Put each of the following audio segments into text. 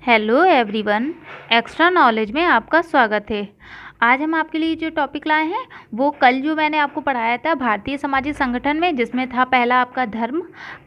Hello everyone, extra knowledge में आपका स्वागत है। आज हम आपके लिए जो टॉपिक लाए हैं वो कल जो मैंने आपको पढ़ाया था भारतीय सामाजिक संगठन में, जिसमें था पहला आपका धर्म।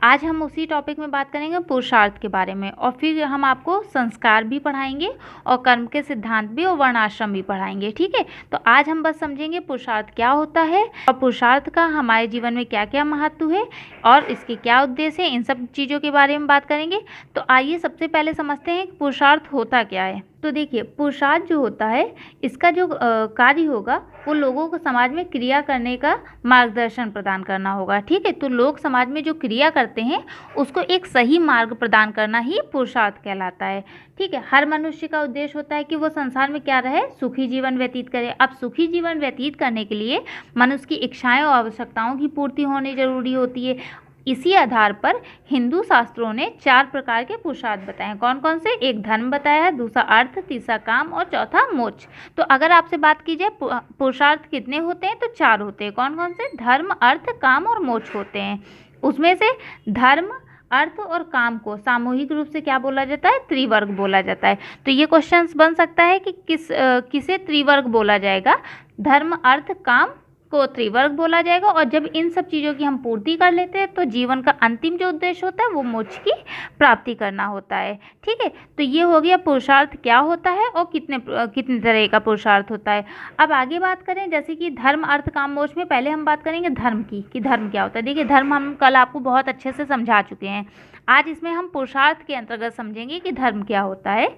आज हम उसी टॉपिक में बात करेंगे पुरुषार्थ के बारे में, और फिर हम आपको संस्कार भी पढ़ाएंगे और कर्म के सिद्धांत भी और वर्णाश्रम भी पढ़ाएंगे। ठीक है, तो आज हम बस समझेंगे पुरुषार्थ क्या होता है और पुरुषार्थ का हमारे जीवन में क्या क्या महत्व है और इसके क्या उद्देश्य है, इन सब चीज़ों के बारे में बात करेंगे। तो आइए सबसे पहले समझते हैं कि पुरुषार्थ होता क्या है। तो देखिए, पुरुषार्थ जो होता है इसका जो कार्य होगा वो लोगों को समाज में क्रिया करने का मार्गदर्शन प्रदान करना होगा। ठीक है, तो लोग समाज में जो क्रिया करते हैं उसको एक सही मार्ग प्रदान करना ही पुरुषार्थ कहलाता है। ठीक है, हर मनुष्य का उद्देश्य होता है कि वो संसार में क्या रहे, सुखी जीवन व्यतीत करे। अब सुखी जीवन व्यतीत करने के लिए मनुष्य की इच्छाएं और आवश्यकताओं की पूर्ति होनी जरूरी होती है। इसी आधार पर हिंदू शास्त्रों ने 4 प्रकार के पुरुषार्थ बताए हैं। कौन कौन से? एक धर्म बताया है, दूसरा अर्थ, तीसरा काम और चौथा मोक्ष। तो अगर आपसे बात की जाए पुरुषार्थ कितने होते हैं, तो 4 होते हैं। कौन कौन से? धर्म, अर्थ, काम और मोक्ष होते हैं। उसमें से धर्म, अर्थ और काम को सामूहिक रूप से क्या बोला जाता है? त्रिवर्ग बोला जाता है। तो ये क्वेश्चन बन सकता है कि किसे त्रिवर्ग बोला जाएगा? धर्म, अर्थ, काम को त्रिवर्ग बोला जाएगा। और जब इन सब चीज़ों की हम पूर्ति कर लेते हैं तो जीवन का अंतिम जो उद्देश्य होता है वो मोक्ष की प्राप्ति करना होता है। ठीक है, तो ये हो गया पुरुषार्थ क्या होता है और कितने तरह का पुरुषार्थ होता है। अब आगे बात करें, जैसे कि धर्म, अर्थ, काम, मोक्ष में पहले हम बात करेंगे धर्म की, कि धर्म क्या होता है। देखिए, धर्म हम कल आपको बहुत अच्छे से समझा चुके हैं। आज इसमें हम पुरुषार्थ के अंतर्गत समझेंगे कि धर्म क्या होता है।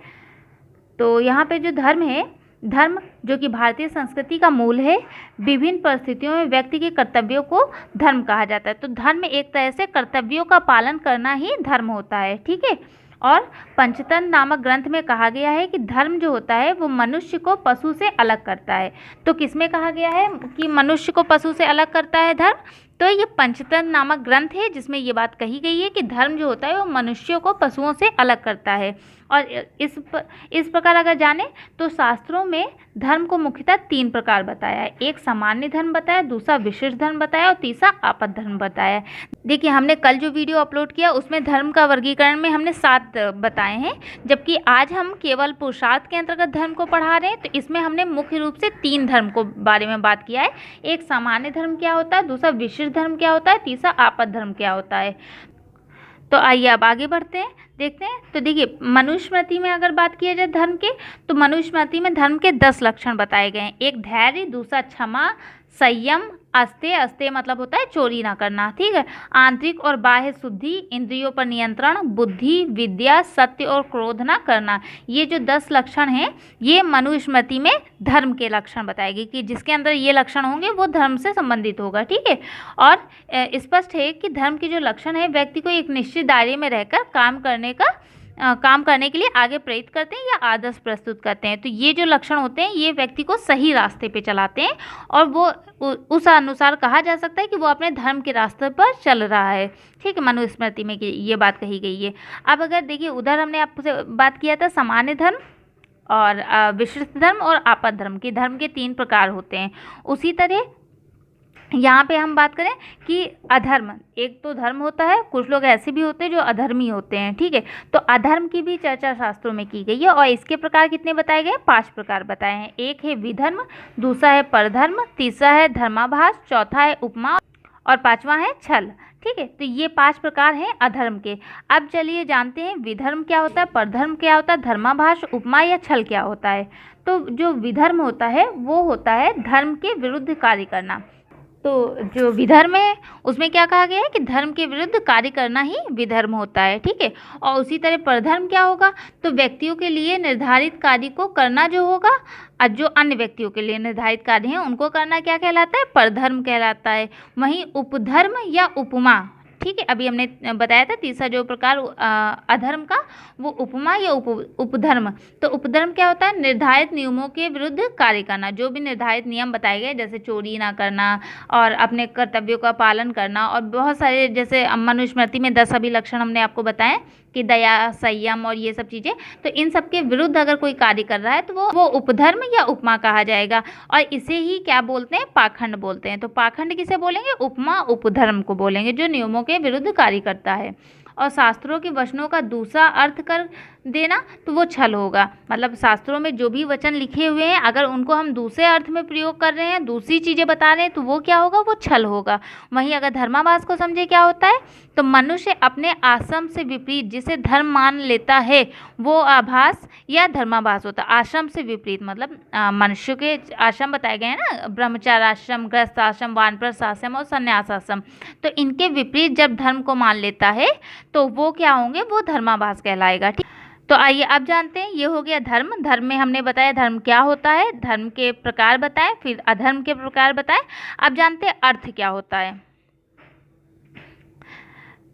तो यहाँ पे जो धर्म है, धर्म जो कि भारतीय संस्कृति का मूल है, विभिन्न परिस्थितियों में व्यक्ति के कर्तव्यों को धर्म कहा जाता है। तो धर्म एक तरह से कर्तव्यों का पालन करना ही धर्म होता है। ठीक है, और पंचतंत्र नामक ग्रंथ में कहा गया है कि धर्म जो होता है वो मनुष्य को पशु से अलग करता है। तो किसमें कहा गया है कि मनुष्य को पशु से अलग करता है धर्म? तो ये पंचतंत्र नामक ग्रंथ है जिसमें ये बात कही गई है कि धर्म जो होता है वो मनुष्यों को पशुओं से अलग करता है। और इस प्रकार अगर जाने तो शास्त्रों में धर्म को मुख्यतः 3 प्रकार बताया है। एक सामान्य धर्म बताया, दूसरा विशिष्ट धर्म बताया और तीसरा आपद धर्म बताया। देखिए, हमने कल जो वीडियो अपलोड किया उसमें धर्म का वर्गीकरण में हमने 7 बताए हैं, जबकि आज हम केवल पुरुषार्थ के अंतर्गत धर्म को पढ़ा रहे हैं। तो इसमें हमने मुख्य रूप से 3 धर्म को बारे में बात किया है। एक सामान्य धर्म क्या होता है, दूसरा विशिष्ट धर्म क्या होता है, तीसरा आपद धर्म क्या होता है। तो आइए अब आगे बढ़ते हैं, देखते हैं। तो देखिए, मनुस्मृति में अगर बात किया जाए धर्म के, तो मनुस्मृति में धर्म के 10 लक्षण बताए गए हैं। एक धैर्य, दूसरा क्षमा, संयम, अस्ते, अस्ते मतलब होता है चोरी ना करना। ठीक है, आंतरिक और बाह्य शुद्धि, इंद्रियों पर नियंत्रण, बुद्धि, विद्या, सत्य और क्रोध ना करना। ये जो 10 लक्षण हैं ये मनुस्मृति में धर्म के लक्षण बताए गए कि जिसके अंदर ये लक्षण होंगे वो धर्म से संबंधित होगा। ठीक है, और स्पष्ट है कि धर्म के जो लक्षण है व्यक्ति को एक निश्चित दायरे में रहकर काम करने के लिए आगे प्रेरित करते हैं या आदर्श प्रस्तुत करते हैं। तो ये जो लक्षण होते हैं ये व्यक्ति को सही रास्ते पे चलाते हैं और वो उस अनुसार कहा जा सकता है कि वो अपने धर्म के रास्ते पर चल रहा है। ठीक है, मनुस्मृति में ये बात कही गई है। अब अगर देखिए, उधर हमने आपसे बात किया था सामान्य धर्म और विशिष्ट धर्म और आपद धर्म के, धर्म के 3 प्रकार होते हैं। उसी तरह यहाँ पे हम बात करें कि अधर्म, एक तो धर्म होता है, कुछ लोग ऐसे भी होते हैं जो अधर्मी होते हैं। ठीक है, तो अधर्म की भी चर्चा शास्त्रों में की गई है और इसके प्रकार कितने बताए गए? 5 प्रकार बताए हैं। एक है विधर्म, दूसरा है परधर्म, तीसरा है धर्माभास, चौथा है उपमा और 5वां है छल। ठीक है, तो ये 5 प्रकार हैं अधर्म के। अब चलिए जानते हैं विधर्म क्या होता है, परधर्म क्या होता है, धर्माभास, उपमा या छल क्या होता है। तो जो विधर्म होता है वो होता है धर्म के विरुद्ध कार्य करना। तो जो विधर्म है उसमें क्या कहा गया है कि धर्म के विरुद्ध कार्य करना ही विधर्म होता है। ठीक है, और उसी तरह परधर्म क्या होगा, तो व्यक्तियों के लिए निर्धारित कार्य को करना जो होगा, और जो अन्य व्यक्तियों के लिए निर्धारित कार्य हैं उनको करना क्या कहलाता है? परधर्म कहलाता है। वहीं उपधर्म या उपमा, ठीक है, अभी हमने बताया था तीसरा जो प्रकार अधर्म का वो उपमा या उपधर्म। तो उपधर्म क्या होता है? निर्धारित नियमों के विरुद्ध कार्य करना। जो भी निर्धारित नियम बताए गए जैसे चोरी ना करना और अपने कर्तव्यों का पालन करना और बहुत सारे, जैसे मनुस्मृति में 10 अभी लक्षण हमने आपको बताए कि दया, संयम और ये सब चीज़ें, तो इन सब के विरुद्ध अगर कोई कार्य कर रहा है तो वो उपधर्म या उपमा कहा जाएगा। और इसे ही क्या बोलते हैं? पाखंड बोलते हैं। तो पाखंड किसे बोलेंगे? उपमा, उपधर्म को बोलेंगे, जो नियमों के विरुद्ध कार्य करता है। और शास्त्रों के वचनों का दूसरा अर्थ कर देना तो वो छल होगा। मतलब शास्त्रों में जो भी वचन लिखे हुए हैं अगर उनको हम दूसरे अर्थ में प्रयोग कर रहे हैं, दूसरी चीज़ें बता रहे हैं, तो वो क्या होगा, वो छल होगा। वहीं अगर धर्माभास को समझे क्या होता है, तो मनुष्य अपने आश्रम से विपरीत जिसे धर्म मान लेता है वो आभास या धर्माभास होता है। आश्रम से विपरीत मतलब मनुष्य के आश्रम बताए गए हैं ना, ब्रह्मचार्य आश्रम, गृहस्थ आश्रम, वानप्रस्थ आश्रम और संन्यास आश्रम। तो इनके विपरीत जब धर्म को मान लेता है तो वो क्या होंगे, वो धर्माभास कहलाएगा। ठीक, तो आइए अब जानते हैं। ये हो गया धर्म। धर्म में हमने बताया धर्म क्या होता है, धर्म के प्रकार बताए, फिर अधर्म के प्रकार बताए। अब जानते हैं अर्थ क्या होता है।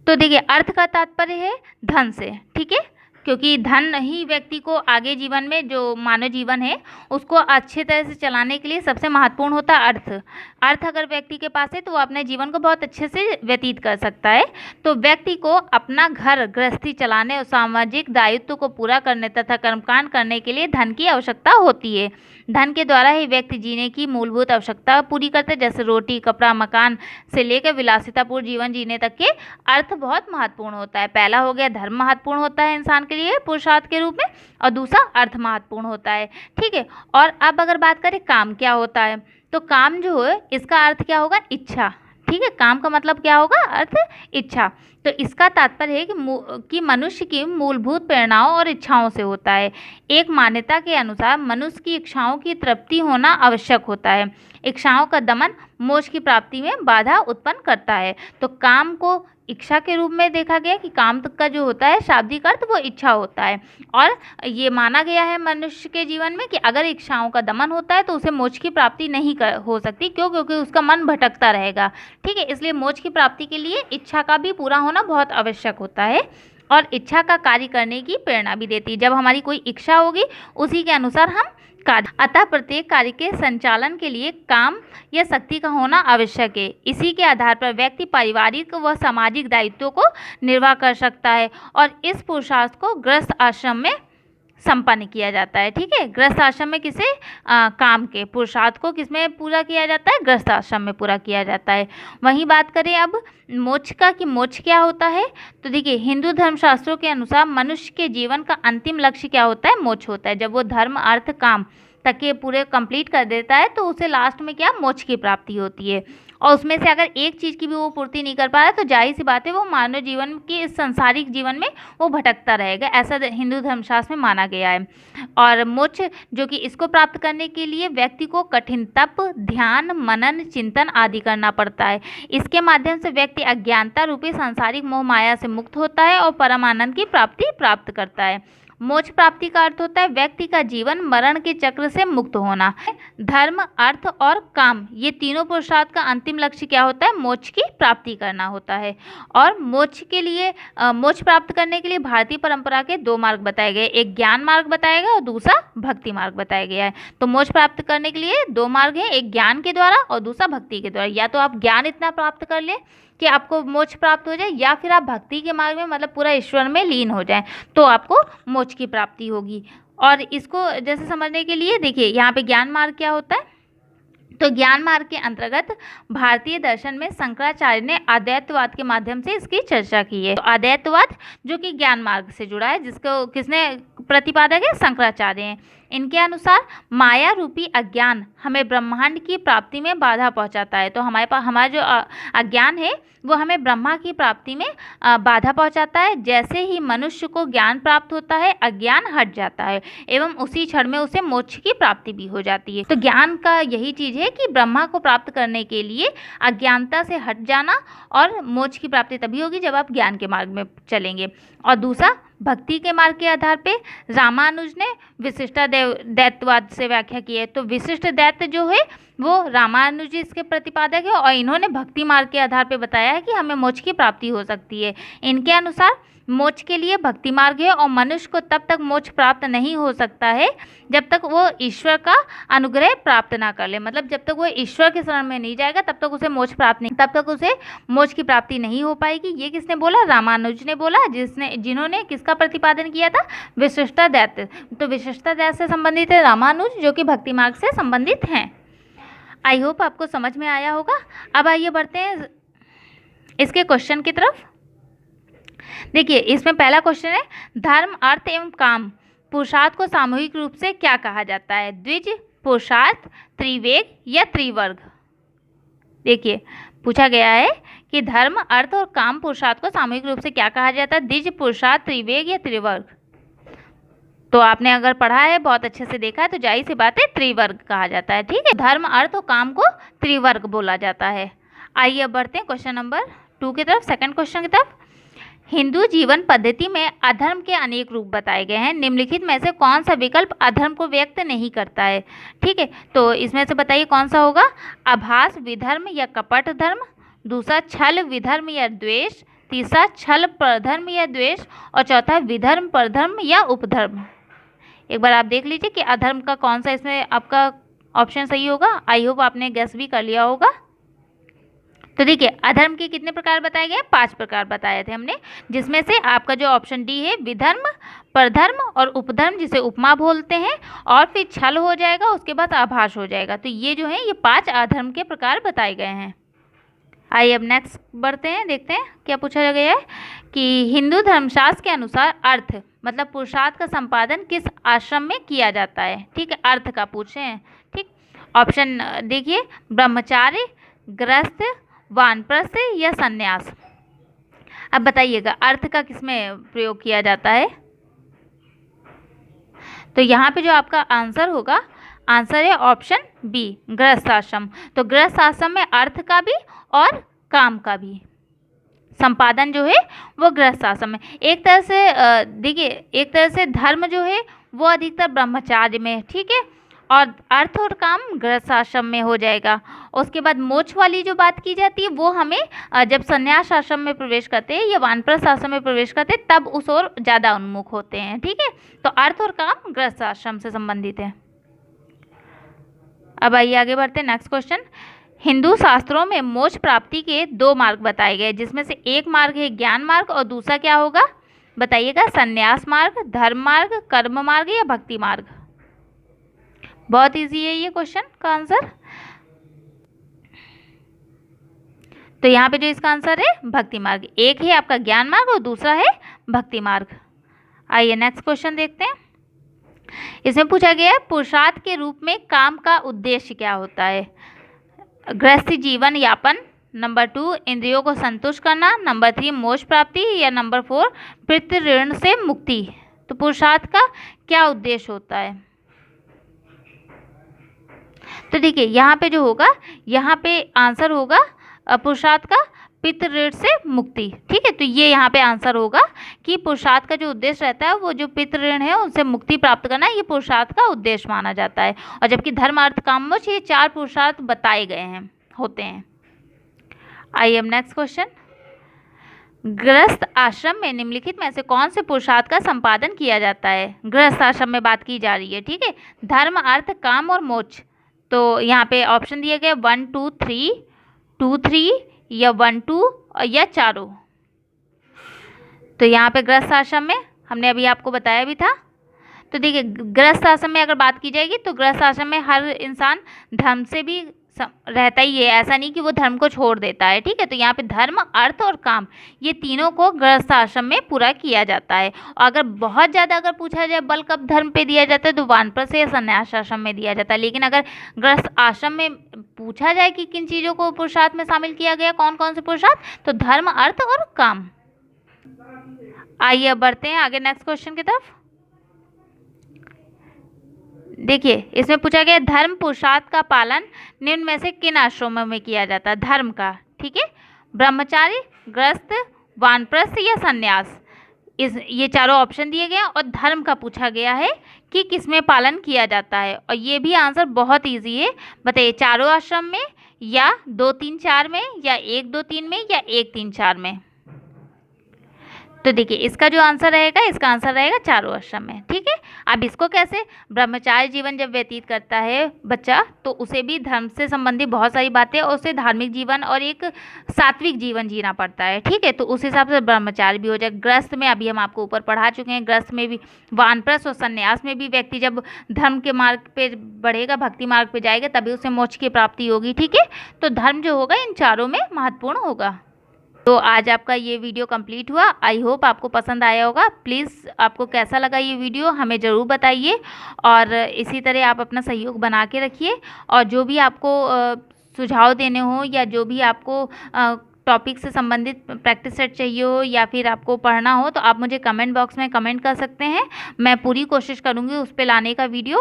तो देखिए, अर्थ का तात्पर्य है धन से। ठीक है, क्योंकि धन ही व्यक्ति को आगे जीवन में, जो मानव जीवन है उसको अच्छे तरह से चलाने के लिए सबसे महत्वपूर्ण होता है अर्थ। अर्थ अगर व्यक्ति के पास है तो वो अपने जीवन को बहुत अच्छे से व्यतीत कर सकता है। तो व्यक्ति को अपना घर गृहस्थी चलाने और सामाजिक दायित्व को पूरा करने तथा कर्मकांड करने के लिए धन की आवश्यकता होती है। धन के द्वारा ही व्यक्ति जीने की मूलभूत आवश्यकता पूरी करते हैं, जैसे रोटी, कपड़ा, मकान से लेकर विलासितापूर्ण जीवन जीने तक के अर्थ बहुत महत्वपूर्ण होता है। पहला हो गया धर्म महत्वपूर्ण होता है इंसान के लिए पुरुषार्थ के रूप में, और दूसरा अर्थ महत्वपूर्ण होता है। ठीक है, और अब अगर बात करें काम क्या होता है, तो काम जो है इसका अर्थ क्या होगा, इच्छा। ठीक है, काम का मतलब क्या होगा, अर्थ इच्छा। तो इसका तात्पर्य है कि मनुष्य की मूलभूत प्रेरणाओं और इच्छाओं से होता है। एक मान्यता के अनुसार मनुष्य की इच्छाओं की तृप्ति होना आवश्यक होता है। इच्छाओं का दमन मोक्ष की प्राप्ति में बाधा उत्पन्न करता है। तो काम को इच्छा के रूप में देखा गया कि काम का जो होता है शाब्दिक अर्थ वो इच्छा होता है। और ये माना गया है मनुष्य के जीवन में कि अगर इच्छाओं का दमन होता है तो उसे मोक्ष की प्राप्ति नहीं हो सकती। क्यों? क्योंकि उसका मन भटकता रहेगा। ठीक है, इसलिए मोक्ष की प्राप्ति के लिए इच्छा का भी पूरा होना बहुत आवश्यक होता है, और इच्छा का कार्य करने की प्रेरणा भी देती है। जब हमारी कोई इच्छा होगी उसी के अनुसार हम कार्य, अतः प्रत्येक कार्य के संचालन के लिए काम या शक्ति का होना आवश्यक है। इसी के आधार पर व्यक्ति पारिवारिक व सामाजिक दायित्वों को निर्वाह कर सकता है, और इस पुरुषार्थ को गृहस्थ आश्रम में संपन्न किया जाता है। ठीक है, गृहस्थ आश्रम में किसे, काम के पुरुषार्थ को किसमें पूरा किया जाता है, गृहस्थ आश्रम में पूरा किया जाता है। वहीं बात करें अब मोक्ष का, कि मोक्ष क्या होता है, तो देखिए हिंदू धर्मशास्त्रों के अनुसार मनुष्य के जीवन का अंतिम लक्ष्य क्या होता है, मोक्ष होता है। जब वो धर्म अर्थ काम तक के पूरे कंप्लीट कर देता है तो उसे लास्ट में क्या, मोक्ष की प्राप्ति होती है। और उसमें से अगर एक चीज़ की भी वो पूर्ति नहीं कर पा रहा तो जाहिर सी बात है वो मानव जीवन के इस सांसारिक जीवन में वो भटकता रहेगा, ऐसा हिंदू धर्मशास्त्र में माना गया है। और मोक्ष जो कि इसको प्राप्त करने के लिए व्यक्ति को कठिन तप, ध्यान, मनन, चिंतन आदि करना पड़ता है। इसके माध्यम से व्यक्ति अज्ञानता रूपी सांसारिक मोह माया से मुक्त होता है और परम आनंद की प्राप्ति प्राप्त करता है। मोक्ष प्राप्ति का अर्थ होता है व्यक्ति का जीवन मरण के चक्र से मुक्त होना। धर्म, अर्थ और काम, ये तीनों पुरुषार्थ का अंतिम लक्ष्य क्या होता है, मोक्ष की प्राप्ति करना होता है। और मोक्ष के लिए, मोक्ष प्राप्त करने के लिए भारतीय परंपरा के दो मार्ग बताए गए, एक ज्ञान मार्ग बताया गया और दूसरा भक्ति मार्ग बताया गया है। तो मोक्ष प्राप्त करने के लिए दो मार्ग है, एक ज्ञान के द्वारा और दूसरा भक्ति के द्वारा। या तो आप ज्ञान इतना प्राप्त कर ले कि आपको मोक्ष प्राप्त हो जाए, या फिर आप भक्ति के मार्ग में मतलब पूरा ईश्वर में लीन हो जाएं तो आपको मोक्ष की प्राप्ति होगी। और इसको जैसे समझने के लिए देखिए यहाँ पे ज्ञान मार्ग क्या होता है, तो ज्ञान मार्ग के अंतर्गत भारतीय दर्शन में शंकराचार्य ने अद्वैतवाद के माध्यम से इसकी चर्चा की है। तो अद्वैतवाद जो कि ज्ञान मार्ग से जुड़ा है, जिसको किसने प्रतिपादक है, शंकराचार्य हैं। इनके अनुसार माया रूपी अज्ञान हमें ब्रह्मांड की प्राप्ति में बाधा पहुंचाता है। तो हमारा जो अज्ञान है वो हमें ब्रह्मा की प्राप्ति में बाधा पहुंचाता है। जैसे ही मनुष्य को ज्ञान प्राप्त होता है अज्ञान हट जाता है एवं उसी क्षण में उसे मोक्ष की प्राप्ति भी हो जाती है। तो ज्ञान का यही चीज़ है कि ब्रह्मा को प्राप्त करने के लिए अज्ञानता से हट जाना, और मोक्ष की प्राप्ति तभी होगी जब आप ज्ञान के मार्ग में चलेंगे। और दूसरा भक्ति के मार्ग के आधार पे रामानुज ने विशिष्ट दैत्यवाद से व्याख्या की है। तो विशिष्ट दैत्य जो है वो रामानुज इसके प्रतिपादक है, और इन्होंने भक्ति मार्ग के आधार पे बताया है कि हमें मोक्ष की प्राप्ति हो सकती है। इनके अनुसार मोक्ष के लिए भक्ति मार्ग है, और मनुष्य को तब तक मोक्ष प्राप्त नहीं हो सकता है जब तक वो ईश्वर का अनुग्रह प्राप्त ना कर ले। मतलब जब तक वो ईश्वर के शरण में नहीं जाएगा तब तक उसे मोक्ष प्राप्त नहीं, तब तक उसे मोक्ष की प्राप्ति नहीं हो पाएगी। ये किसने बोला, रामानुज ने बोला, जिन्होंने किसका प्रतिपादन किया था, विशिष्टा दैत्य। तो विशिष्टा दैत्य से संबंधित है रामानुज, जो कि भक्ति मार्ग से संबंधित हैं। आई होप आपको समझ में आया होगा। अब आइए बढ़ते हैं इसके क्वेश्चन की तरफ। देखिए इसमें पहला क्वेश्चन है, धर्म, अर्थ एवं काम पुरुषार्थ को सामूहिक रूप से क्या कहा जाता है? द्विज, पुरुषार्थ, त्रिवेग या त्रिवर्ग? देखिए पूछा गया है कि धर्म, अर्थ और काम पुरुषार्थ को सामूहिक रूप से क्या कहा जाता है? द्विज, पुरुषार्थ, त्रिवेग या त्रिवर्ग? तो आपने अगर पढ़ा है, बहुत अच्छे से देखा है, तो जाहिर सी बात है त्रिवर्ग कहा जाता है। ठीक है, धर्म, अर्थ और काम को त्रिवर्ग बोला जाता है। आइए अब बढ़ते हैं क्वेश्चन नंबर 2 की तरफ, सेकंड क्वेश्चन की तरफ। हिंदू जीवन पद्धति में अधर्म के अनेक रूप बताए गए हैं, निम्नलिखित में से कौन सा विकल्प अधर्म को व्यक्त नहीं करता है? ठीक है, तो इसमें से बताइए कौन सा होगा? आभास, विधर्म या कपट धर्म, दूसरा छल, विधर्म या द्वेष, तीसरा छल, परधर्म या द्वेष, और चौथा विधर्म, परधर्म या उपधर्म। एक बार आप देख लीजिए कि अधर्म का कौन सा इसमें आपका ऑप्शन सही होगा। आई होप आपने गेस भी कर लिया होगा। तो देखिए अधर्म के कितने प्रकार बताए गए? 5 प्रकार बताए थे हमने, जिसमें से आपका जो ऑप्शन डी है विधर्म, परधर्म और उपधर्म, जिसे उपमा बोलते हैं, और फिर छल हो जाएगा, उसके बाद आभास हो जाएगा। तो ये जो है ये 5 अधर्म के प्रकार बताए गए हैं। आइए अब नेक्स्ट बढ़ते हैं, देखते हैं क्या पूछा गया है कि हिंदू धर्मशास्त्र के अनुसार अर्थ मतलब पुरुषार्थ का संपादन किस आश्रम में किया जाता है? ठीक है, अर्थ का पूछे हैं। ठीक, ऑप्शन देखिए, ब्रह्मचार्य, गृहस्थ, वानप्रस्थ या सन्यास। अब बताइएगा अर्थ का किसमें प्रयोग किया जाता है? तो यहाँ पे जो आपका आंसर होगा, आंसर है ऑप्शन बी, गृहस्थ आश्रम। तो गृहस्थ आश्रम में अर्थ का भी और काम का भी संपादन जो है वो गृहस्थ आश्रम में। एक तरह से देखिए, एक तरह से धर्म जो है वो अधिकतर ब्रह्मचार्य में, ठीक है, और अर्थ और काम गृहस्थ आश्रम में हो जाएगा। उसके बाद मोक्ष वाली जो बात की जाती है वो हमें जब संन्यास आश्रम में प्रवेश करते हैं या वानप्रस्थ आश्रम में प्रवेश करते हैं तब उस ओर ज़्यादा उन्मुख होते हैं। ठीक है, तो अर्थ और काम गृहस्थ आश्रम से संबंधित है। अब आइए आगे बढ़ते हैं, नेक्स्ट क्वेश्चन। हिंदू शास्त्रों में मोक्ष प्राप्ति के 2 मार्ग बताए गए, जिसमें से एक मार्ग है ज्ञान मार्ग और दूसरा क्या होगा बताइएगा? संन्यास मार्ग, धर्म मार्ग, कर्म मार्ग या भक्ति मार्ग? बहुत इजी है ये क्वेश्चन का आंसर। तो यहाँ पे जो इसका आंसर है भक्ति मार्ग, एक है आपका ज्ञान मार्ग और दूसरा है भक्ति मार्ग। आइए नेक्स्ट क्वेश्चन देखते हैं। इसमें पूछा गया है पुरुषार्थ के रूप में काम का उद्देश्य क्या होता है? गृहस्थी जीवन यापन, नंबर 2 इंद्रियों को संतुष्ट करना, नंबर 3 मोक्ष प्राप्ति या नंबर 4 पितृ ऋण से मुक्ति। तो पुरुषार्थ का क्या उद्देश्य होता है? तो देखिए यहाँ पे जो होगा, यहाँ पे आंसर होगा पुरुषार्थ का पितृ ऋण से मुक्ति। ठीक है, तो ये यहाँ पे आंसर होगा कि पुरुषार्थ का जो उद्देश्य रहता है वो जो पितृ ऋण है उनसे मुक्ति प्राप्त करना, ये पुरुषार्थ का उद्देश्य माना जाता है। और जबकि धर्म, अर्थ, काम, मोक्ष ये 4 पुरुषार्थ बताए गए हैं, होते हैं। आइए अब नेक्स्ट क्वेश्चन। गृहस्थ आश्रम में निम्नलिखित में से कौन से पुरुषार्थ का संपादन किया जाता है? गृहस्थ आश्रम में बात की जा रही है। ठीक है, धर्म, अर्थ, काम और मोक्ष। तो यहाँ पे ऑप्शन दिए गए 1 2 3, 2 3 या 1 2 या चारों। तो यहाँ पे गृहस्थ आश्रम में हमने अभी आपको बताया भी था। तो देखिए गृहस्थ आश्रम में अगर बात की जाएगी तो गृहस्थ आश्रम में हर इंसान धर्म से भी रहता ही है, ऐसा नहीं कि वो धर्म को छोड़ देता है। ठीक है, तो यहाँ पे धर्म, अर्थ और काम ये तीनों को गृहस्थ आश्रम में पूरा किया जाता है। और अगर बहुत ज़्यादा अगर पूछा जाए बल कब धर्म पे दिया जाता है तो वानप्रस्थ या संन्यास आश्रम में दिया जाता है। लेकिन अगर गृहस्थ आश्रम में पूछा जाए कि किन चीज़ों को पुरुषार्थ में शामिल किया गया, कौन कौन से पुरुषार्थ, तो धर्म, अर्थ और काम। आइए अब बढ़ते हैं आगे नेक्स्ट क्वेश्चन की तरफ। देखिए इसमें पूछा गया धर्म पुरुषार्थ का पालन निम्न में से किन आश्रमों में किया जाता है? धर्म का, ठीक है, ब्रह्मचारी, गृहस्थ, वानप्रस्थ या सन्यास, ये चारों ऑप्शन दिए गए हैं। और धर्म का पूछा गया है कि किसमें पालन किया जाता है, और ये भी आंसर बहुत इजी है। बताइए चारों आश्रम में या 2 3 4 में या 1 2 3 में या 1 3 4 में? तो देखिए इसका जो आंसर रहेगा, इसका आंसर रहेगा चारों आश्रम में। ठीक है, अब इसको कैसे, ब्रह्मचार्य जीवन जब व्यतीत करता है बच्चा तो उसे भी धर्म से संबंधित बहुत सारी बातें और उसे धार्मिक जीवन और एक सात्विक जीवन जीना पड़ता है। ठीक है, तो उस हिसाब से ब्रह्मचार्य भी हो जाए। गृहस्थ में अभी हम आपको ऊपर पढ़ा चुके हैं, गृहस्थ में भी, वानप्रस्थ और संन्यास में भी व्यक्ति जब धर्म के मार्ग पे बढ़ेगा, भक्ति मार्ग पे जाएगा, तभी उसे मोक्ष की प्राप्ति होगी। ठीक है, तो धर्म जो होगा इन चारों में महत्वपूर्ण होगा। तो आज आपका ये वीडियो कंप्लीट हुआ। आई होप आपको पसंद आया होगा। प्लीज़ आपको कैसा लगा ये वीडियो हमें ज़रूर बताइए, और इसी तरह आप अपना सहयोग बना के रखिए। और जो भी आपको सुझाव देने हो, या जो भी आपको टॉपिक से संबंधित प्रैक्टिस सेट चाहिए हो, या फिर आपको पढ़ना हो, तो आप मुझे कमेंट बॉक्स में कमेंट कर सकते हैं। मैं पूरी कोशिश करूँगी उस पे लाने का वीडियो।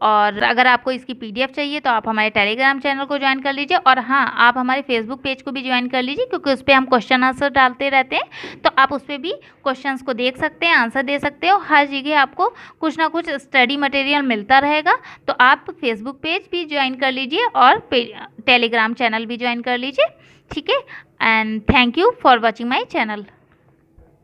और अगर आपको इसकी PDF चाहिए तो आप हमारे टेलीग्राम चैनल को ज्वाइन कर लीजिए, और हाँ, आप हमारे फेसबुक पेज को भी ज्वाइन कर लीजिए, क्योंकि उस पर हम क्वेश्चन आंसर डालते रहते हैं। तो आप उस पर भी क्वेश्चंस को देख सकते हैं, आंसर दे सकते हो। हर जगह आपको कुछ ना कुछ स्टडी मटेरियल मिलता रहेगा। तो आप फेसबुक पेज भी ज्वाइन कर लीजिए, और टेलीग्राम चैनल भी ज्वाइन कर लीजिए। ठीक है, and thank you for watching my channel.